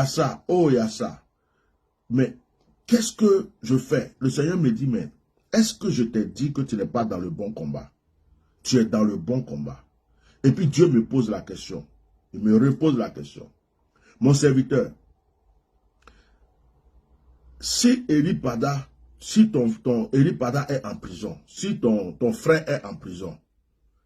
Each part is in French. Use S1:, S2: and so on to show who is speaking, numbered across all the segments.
S1: a ça, oh, il y a ça. Mais qu'est-ce que je fais? Le Seigneur me dit, mais est-ce que je t'ai dit que tu n'es pas dans le bon combat? Tu es dans le bon combat. Et puis Dieu me pose la question. Il me repose la question. Mon serviteur, si Elipada, si ton Elipada est en prison, si ton frère est en prison,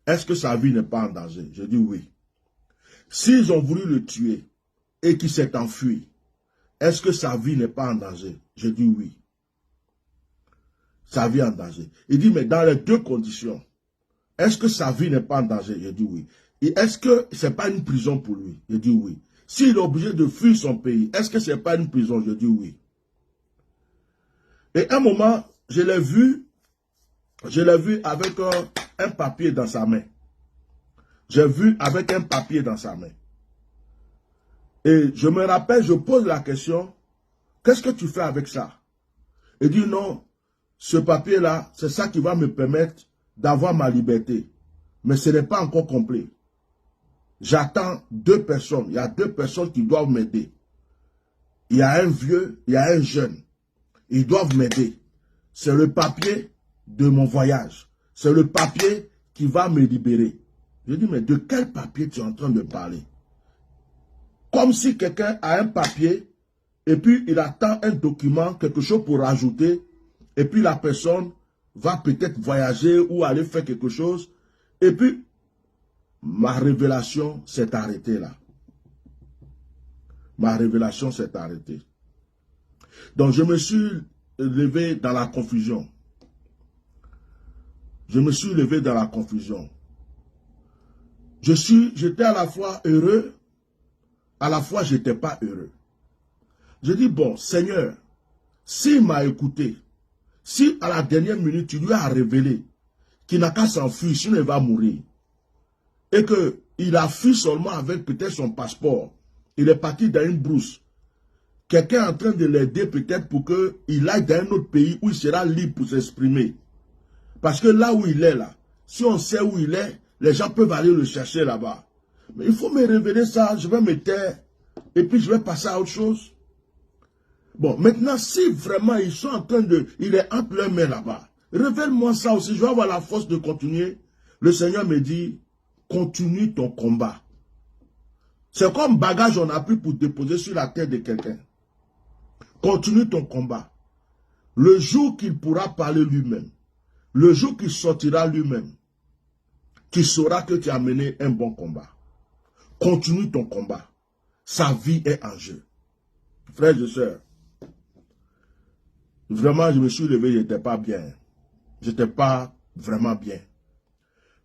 S1: est-ce que sa vie n'est pas en danger? Je dis oui. S'ils ont voulu le tuer et qu'il s'est enfui, est-ce que sa vie n'est pas en danger? Je dis oui. Sa vie est en danger. Il dit, mais dans les deux conditions, est-ce que sa vie n'est pas en danger? Je dis oui. Et est-ce que ce n'est pas une prison pour lui? Je dis oui. S'il est obligé de fuir son pays, est-ce que ce n'est pas une prison? Je dis oui. Et à un moment, je l'ai vu avec un papier dans sa main. J'ai vu avec un papier dans sa main. Et je me rappelle, je pose la question, qu'est-ce que tu fais avec ça? Il dit non, ce papier-là, c'est ça qui va me permettre d'avoir ma liberté. Mais ce n'est pas encore complet. J'attends 2 personnes. Il y a 2 personnes qui doivent m'aider. Il y a un vieux, il y a un jeune. Ils doivent m'aider. C'est le papier de mon voyage. C'est le papier qui va me libérer. Je dis, mais de quel papier tu es en train de parler? Comme si quelqu'un a un papier et puis il attend un document, quelque chose pour rajouter, et puis la personne va peut-être voyager ou aller faire quelque chose, et puis ma révélation s'est arrêtée là. Ma révélation s'est arrêtée. Donc je me suis levé dans la confusion. Je me suis levé dans la confusion. J'étais à la fois heureux, à la fois je n'étais pas heureux. Je dis, bon, Seigneur, s'il m'a écouté, si à la dernière minute tu lui as révélé qu'il n'a qu'à s'enfuir, sinon il va mourir, et qu'il a fui seulement avec peut-être son passeport, il est parti dans une brousse, quelqu'un est en train de l'aider peut-être pour qu'il aille dans un autre pays où il sera libre pour s'exprimer. Parce que là où il est là, si on sait où il est, les gens peuvent aller le chercher là-bas. Mais il faut me révéler ça, je vais me taire, et puis je vais passer à autre chose. Bon, maintenant, si vraiment ils sont en train de... Il est entre leurs mains là-bas, révèle-moi ça aussi, je vais avoir la force de continuer. Le Seigneur me dit, continue ton combat. C'est comme bagage on a pris pour déposer sur la tête de quelqu'un. Continue ton combat. Le jour qu'il pourra parler lui-même, le jour qu'il sortira lui-même, tu sauras que tu as mené un bon combat. Continue ton combat. Sa vie est en jeu. Frères et sœurs, vraiment, je me suis levé, je n'étais pas bien. Je n'étais pas vraiment bien.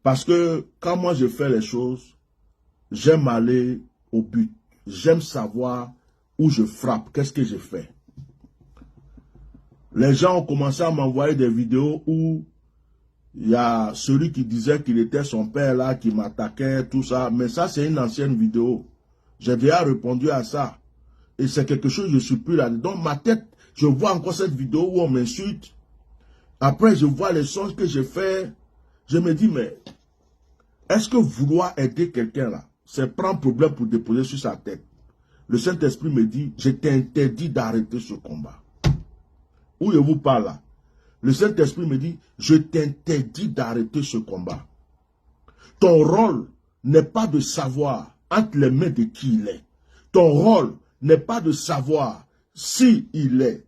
S1: Parce que quand moi je fais les choses, j'aime aller au but. J'aime savoir où je frappe, qu'est-ce que j'ai fait. Les gens ont commencé à m'envoyer des vidéos où il y a celui qui disait qu'il était son père là, qui m'attaquait, tout ça. Mais ça, c'est une ancienne vidéo. J'ai déjà répondu à ça. Et c'est quelque chose, je ne suis plus là. Dans ma tête, je vois encore cette vidéo où on m'insulte. Après, je vois les songes que j'ai fait. Je me dis, mais est-ce que vouloir aider quelqu'un là, c'est prendre problème pour déposer sur sa tête? Le Saint-Esprit me dit, je t'interdis d'arrêter ce combat. Où je vous parle là? Le Saint-Esprit me dit, je t'interdis d'arrêter ce combat. Ton rôle n'est pas de savoir entre les mains de qui il est. Ton rôle n'est pas de savoir si il est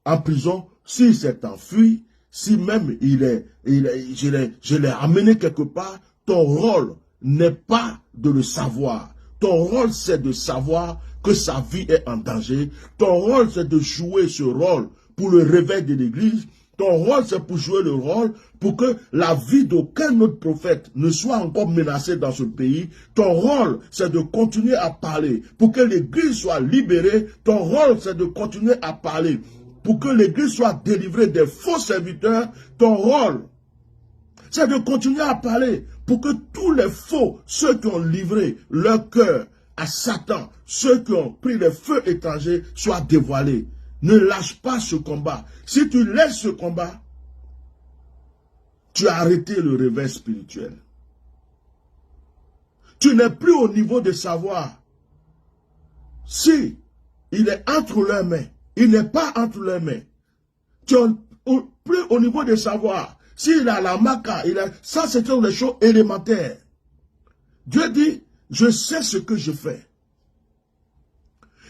S1: en prison, s'il s'est enfui, si même je l'ai amené quelque part. Ton rôle n'est pas de le savoir. Ton rôle, c'est de savoir que sa vie est en danger. Ton rôle, c'est de jouer ce rôle pour le réveil de l'Église. Ton rôle, c'est pour jouer le rôle pour que la vie d'aucun autre prophète ne soit encore menacée dans ce pays. Ton rôle, c'est de continuer à parler pour que l'Église soit libérée. Ton rôle, c'est de continuer à parler pour que l'Église soit délivrée des faux serviteurs. Ton rôle, c'est de continuer à parler pour que tous les faux, ceux qui ont livré leur cœur à Satan, ceux qui ont pris les feux étrangers, soient dévoilés. Ne lâche pas ce combat. Si tu laisses ce combat, tu as arrêté le réveil spirituel. Tu n'es plus au niveau de savoir si il est entre leurs mains. Il n'est pas entre leurs mains. Plus au niveau de savoir, s'il a la maca, ça c'est des choses élémentaires. Dieu dit, je sais ce que je fais.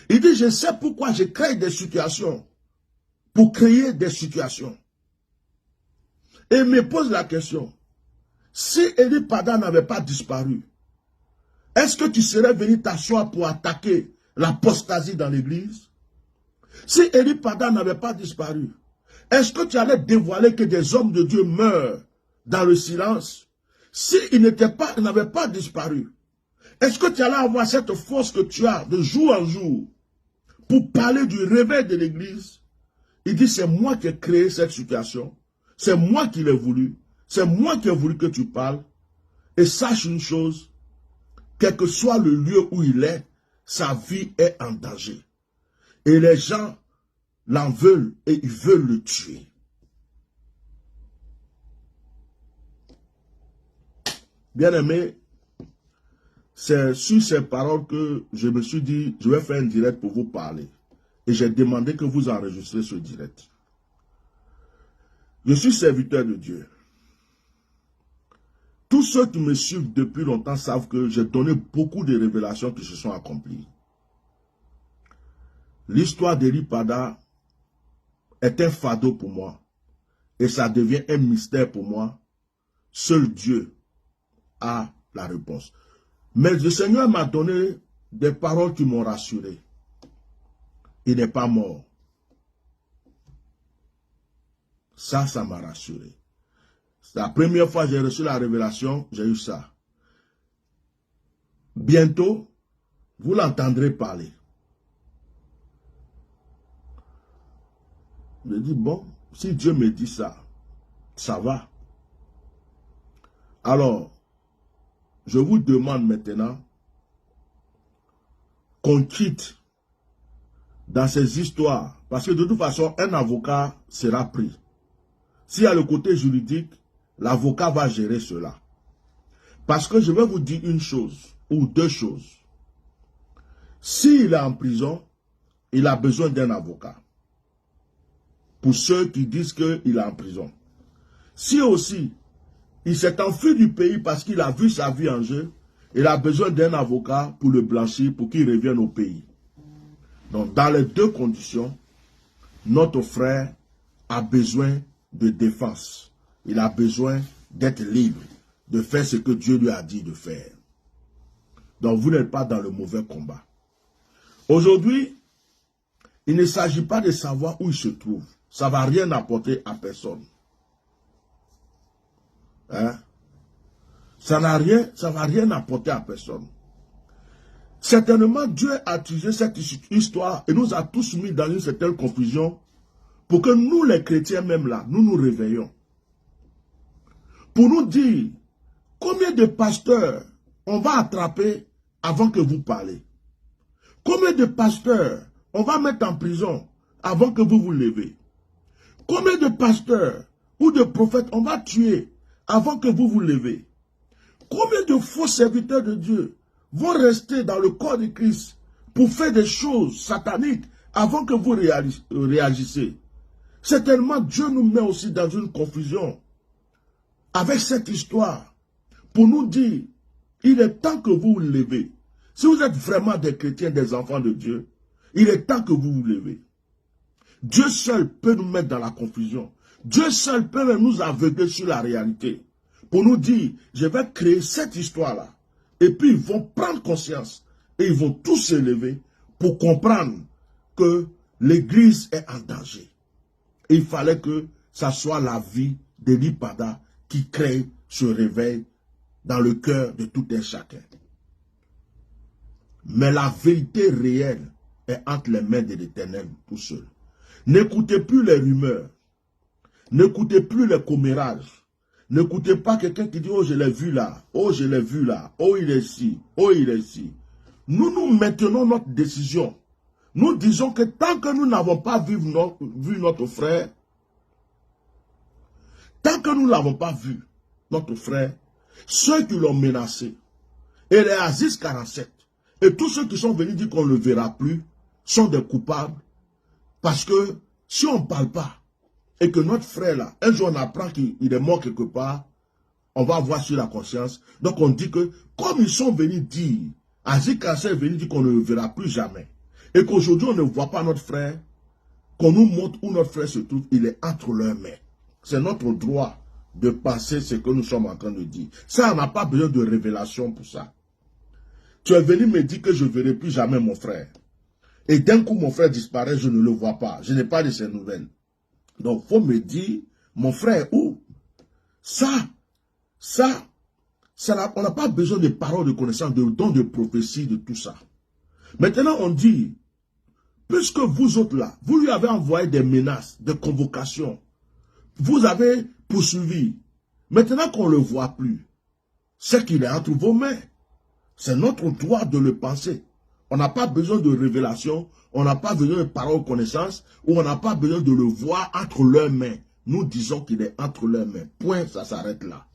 S1: Il dit, je sais pourquoi je crée des situations. Pour créer des situations. Et il me pose la question, si Eli Pada n'avait pas disparu, est-ce que tu serais venu t'asseoir pour attaquer l'apostasie dans l'église? Si Eli Pada n'avait pas disparu, est-ce que tu allais dévoiler que des hommes de Dieu meurent dans le silence? S'il n'avait pas disparu, est-ce que tu allais avoir cette force que tu as de jour en jour pour parler du réveil de l'église? Il dit, c'est moi qui ai créé cette situation. C'est moi qui l'ai voulu. C'est moi qui ai voulu que tu parles. Et sache une chose, quel que soit le lieu où il est, sa vie est en danger. Et les gens l'en veulent et ils veulent le tuer. Bien-aimé, c'est sur ces paroles que je me suis dit, je vais faire un direct pour vous parler. Et j'ai demandé que vous enregistrez ce direct. Je suis serviteur de Dieu. Tous ceux qui me suivent depuis longtemps savent que j'ai donné beaucoup de révélations qui se sont accomplies. L'histoire d'Eli Pada est un fardeau pour moi. Et ça devient un mystère pour moi. Seul Dieu a la réponse. Mais le Seigneur m'a donné des paroles qui m'ont rassuré. Il n'est pas mort. Ça m'a rassuré. C'est la première fois que j'ai reçu la révélation, j'ai eu ça. Bientôt, vous l'entendrez parler. Je dis, bon, si Dieu me dit ça, ça va. Alors, je vous demande maintenant qu'on quitte dans ces histoires, parce que de toute façon, un avocat sera pris. S'il y a le côté juridique, l'avocat va gérer cela. Parce que je vais vous dire une chose, ou deux choses. S'il est en prison, il a besoin d'un avocat. Pour ceux qui disent qu'il est en prison. Si aussi, il s'est enfui du pays parce qu'il a vu sa vie en jeu, il a besoin d'un avocat pour le blanchir, pour qu'il revienne au pays. Donc, dans les deux conditions, notre frère a besoin de défense. Il a besoin d'être libre, de faire ce que Dieu lui a dit de faire. Donc, vous n'êtes pas dans le mauvais combat. Aujourd'hui, il ne s'agit pas de savoir où il se trouve. Ça ne va rien apporter à personne. Hein? Ça ne va rien apporter à personne. Certainement, Dieu a utilisé cette histoire et nous a tous mis dans une certaine confusion pour que nous, les chrétiens, même là, nous nous réveillons. Pour nous dire combien de pasteurs on va attraper avant que vous parlez. Combien de pasteurs on va mettre en prison avant que vous vous levez. Combien de pasteurs ou de prophètes on va tuer avant que vous vous levez. Combien de faux serviteurs de Dieu vont rester dans le corps de Christ pour faire des choses sataniques avant que vous réagissez. Certainement, Dieu nous met aussi dans une confusion avec cette histoire pour nous dire, il est temps que vous vous levez. Si vous êtes vraiment des chrétiens, des enfants de Dieu, il est temps que vous vous levez. Dieu seul peut nous mettre dans la confusion. Dieu seul peut nous aveugler sur la réalité. Pour nous dire, je vais créer cette histoire-là. Et puis ils vont prendre conscience. Et ils vont tous se lever pour comprendre que l'église est en danger. Et il fallait que ça soit la vie d'Eli Pada qui crée ce réveil dans le cœur de tout un chacun. Mais la vérité réelle est entre les mains de l'Éternel tout seul. N'écoutez plus les rumeurs. N'écoutez plus les commérages. N'écoutez pas quelqu'un qui dit « Oh, je l'ai vu là. Oh, je l'ai vu là. Oh, il est ici. Oh, il est ici. » Nous maintenons notre décision. Nous disons que tant que nous n'avons pas vu notre frère, tant que nous n'avons pas vu notre frère, ceux qui l'ont menacé, et les Aziz 47, et tous ceux qui sont venus dire qu'on ne le verra plus, sont des coupables. Parce que si on ne parle pas, et que notre frère là, un jour on apprend qu'il est mort quelque part, on va avoir sur la conscience. Donc on dit que, comme ils sont venus dire, Azik Kassé est venu dire qu'on ne le verra plus jamais, et qu'aujourd'hui on ne voit pas notre frère, qu'on nous montre où notre frère se trouve, il est entre leurs mains. C'est notre droit de penser ce que nous sommes en train de dire. Ça, on n'a pas besoin de révélation pour ça. Tu es venu me dire que je ne verrai plus jamais mon frère. Et d'un coup, mon frère disparaît, je ne le vois pas. Je n'ai pas de ses nouvelles. Donc, il faut me dire, mon frère, où? On n'a pas besoin de paroles de connaissance, de dons de prophétie, de tout ça. Maintenant, on dit, puisque vous autres là, vous lui avez envoyé des menaces, des convocations, vous avez poursuivi. Maintenant qu'on ne le voit plus, c'est qu'il est entre vos mains. C'est notre droit de le penser. On n'a pas besoin de révélation, on n'a pas besoin de paroles de connaissance, ou on n'a pas besoin de le voir entre leurs mains. Nous disons qu'il est entre leurs mains. Point, ça s'arrête là.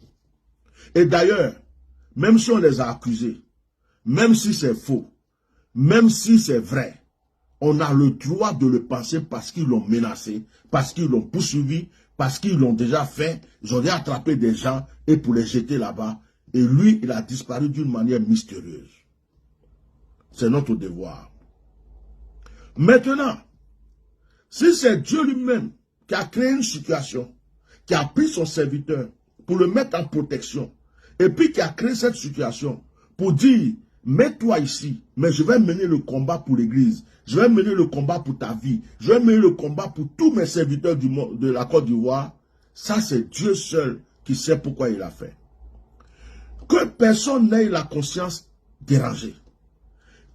S1: Et d'ailleurs, même si on les a accusés, même si c'est faux, même si c'est vrai, on a le droit de le penser parce qu'ils l'ont menacé, parce qu'ils l'ont poursuivi, parce qu'ils l'ont déjà fait. Ils ont déjà attrapé des gens et pour les jeter là-bas. Et lui, il a disparu d'une manière mystérieuse. C'est notre devoir. Maintenant, si c'est Dieu lui-même qui a créé une situation, qui a pris son serviteur pour le mettre en protection, et puis qui a créé cette situation pour dire, mets-toi ici, mais je vais mener le combat pour l'église, je vais mener le combat pour ta vie, je vais mener le combat pour tous mes serviteurs de la Côte d'Ivoire, ça c'est Dieu seul qui sait pourquoi il a fait. Que personne n'ait la conscience dérangée.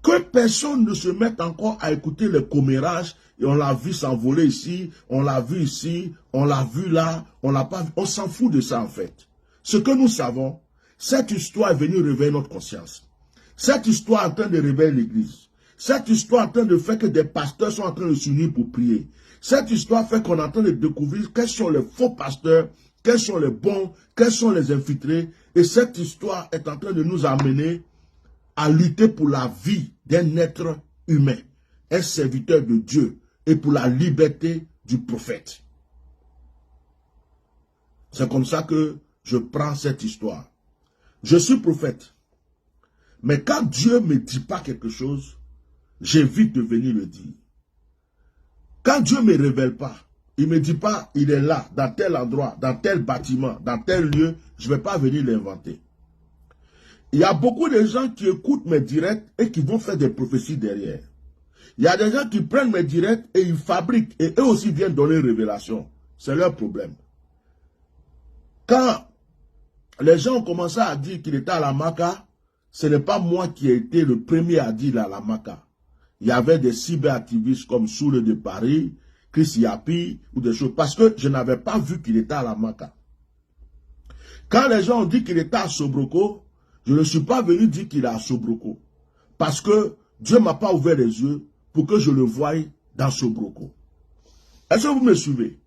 S1: Que personne ne se mette encore à écouter les commérages, et on l'a vu s'envoler ici, on l'a vu ici, on l'a vu là, on l'a pas vu. On s'en fout de ça en fait. Ce que nous savons, cette histoire est venue réveiller notre conscience. Cette histoire est en train de réveiller l'église. Cette histoire est en train de faire que des pasteurs sont en train de s'unir pour prier. Cette histoire fait qu'on est en train de découvrir quels sont les faux pasteurs, quels sont les bons, quels sont les infiltrés. Et cette histoire est en train de nous amener à lutter pour la vie d'un être humain, un serviteur de Dieu, et pour la liberté du prophète. C'est comme ça que je prends cette histoire. Je suis prophète. Mais quand Dieu ne me dit pas quelque chose, j'évite de venir le dire. Quand Dieu ne me révèle pas, il ne me dit pas, il est là, dans tel endroit, dans tel bâtiment, dans tel lieu, je ne vais pas venir l'inventer. Il y a beaucoup de gens qui écoutent mes directs et qui vont faire des prophéties derrière. Il y a des gens qui prennent mes directs et ils fabriquent, et eux aussi viennent donner une révélation. C'est leur problème. Quand les gens ont commencé à dire qu'il était à la Maka, ce n'est pas moi qui ai été le premier à dire à la Maka. Il y avait des cyberactivistes comme Soule de Paris, Chris Yapi, ou des choses, parce que je n'avais pas vu qu'il était à la Maka. Quand les gens ont dit qu'il était à Sobroko, je ne suis pas venu dire qu'il est à Sobroko. Parce que Dieu ne m'a pas ouvert les yeux pour que je le voie dans Sobroko. Est-ce que vous me suivez?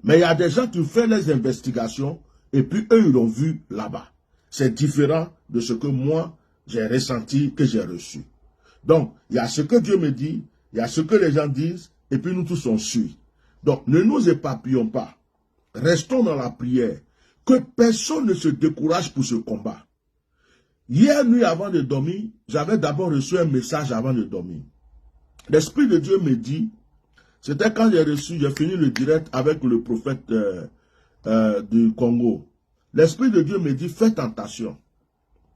S1: Mais il y a des gens qui font les investigations et puis eux, ils l'ont vu là-bas. C'est différent de ce que moi, j'ai ressenti, que j'ai reçu. Donc, il y a ce que Dieu me dit, il y a ce que les gens disent, et puis nous tous on suit. Donc, ne nous éparpillons pas. Restons dans la prière. Que personne ne se décourage pour ce combat. Hier nuit, avant de dormir, j'avais d'abord reçu un message avant de dormir. L'Esprit de Dieu me dit, c'était quand j'ai fini le direct avec le prophète du Congo. L'Esprit de Dieu me dit, faites attention.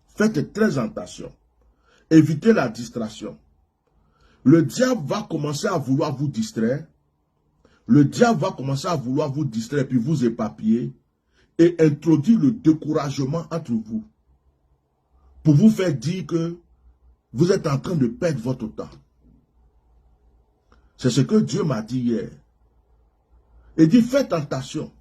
S1: Faites très attention. Évitez la distraction. Le diable va commencer à vouloir vous distraire. Le diable va commencer à vouloir vous distraire puis vous éparpiller et introduire le découragement entre vous. Pour vous faire dire que vous êtes en train de perdre votre temps. C'est ce que Dieu m'a dit hier. Il dit, faites attention.